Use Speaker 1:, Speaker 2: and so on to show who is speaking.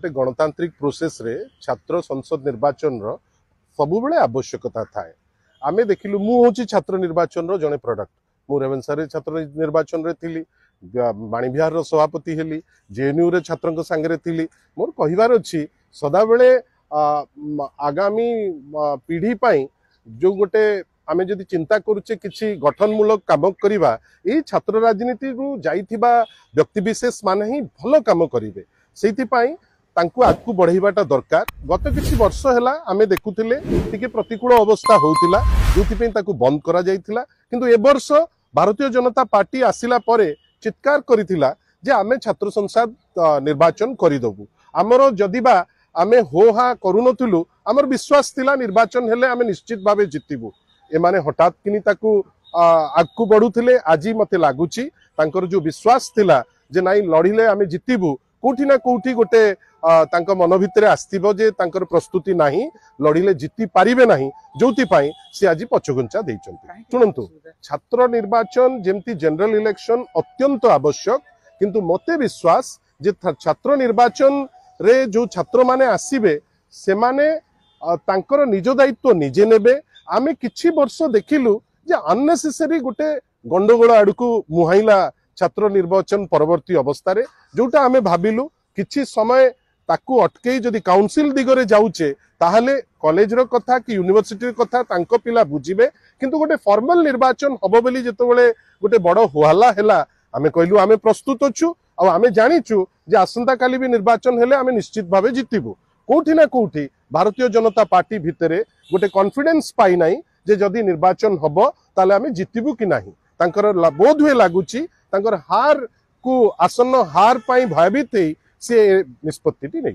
Speaker 1: गोटे गणतांत्रिक प्रोसेस रे छात्र संसद निर्वाचन रो सब बेले आवश्यकता थाए। आमे देखिलु मु होची छात्र निर्वाचन रो जने प्रोडक्ट। मु रेवेन्सा रे छात्र निर्वाचन रे थिली, बाणीविहार रो सभापति हेली, जेएनयू रे छात्रक संगे थिली। मोर कहिबार अछि सदा बेले आगामी पीढ़ी पाई जो गोटे आमे जदि चिंता करूचे किछि गठनमूलक काम करिबा, ए छात्र राजनीति रु जाइथिबा व्यक्ति विशेष माने ही भलो काम करिवे। सेति पाई तांकु आगु बढ़ाइबाटा दरकार। गत किछि वर्ष हैला आमे देखुथिले टिके प्रतिकूल अवस्था होउतिला, जोति पे ताकु बंद करा जाइथिला। किंतु ए वर्ष भारतीय जनता पार्टी आसिला परे चित्कार करिथिला जे आमे छात्र संसद निर्वाचन करिदबु। हमरो जदिबा आमे हो हा करूनथिलु, हमर विश्वास थिला निर्वाचन हेले आमे निश्चित भावे जितिबु। ए माने हठात किनी ताकु आगु बढ़ुथिले। आजी मते लागुची तांकर जो विश्वास थिला जे नाइ लड़िले आमे जितिबु, कोठी ना कोठी गोटे तांका मन भितरे आस्थिबो जे तांकर प्रस्तुति नाही, लड़िले जिति पारिबे नाही, जोति पाई से आजी पछगुंचा देइचंती। सुनंतु, छात्र निर्वाचन जेमती जनरल इलेक्शन अत्यंत आवश्यक, किंतु मते विश्वास जे छात्र निर्वाचन रे जो छात्र माने आसीबे से माने तांकर निज दायित्व निजे नेबे। आमे किछि वर्ष देखिलु जे अननेसेसरी गोटे गंडगोल आडकू मुहाइला छात्र निर्वाचन परवर्ती अवस्था रे, जोटा आमे भाबिलु किछि समय ताकू अटके जदि काउंसिल दिगरे जाउचे ताहले कॉलेज रो कथा कि यूनिवर्सिटी रो कथा तांको पिला बुझिबे। किंतु गोटे फॉर्मल निर्वाचन हबो बोली जेतेबेले गोटे बड़ होहल्ला हैला, आमे कहलु आमे प्रस्तुत अछु आ आमे जानिचु जे आसंता काली भी निर्वाचन हेले आमे निश्चित भावे जितिबु। कोठी ना कोठी भारतीय जनता पार्टी भितरे गोटे कॉन्फिडेंस पाई नाही जे जदि निर्वाचन हबो ताले आमे जितिबु कि नाही। तांकर बोध हुए लागुची तांकर हार को आसन्न हार पाई भयभीत से निष्पत्ति नहीं।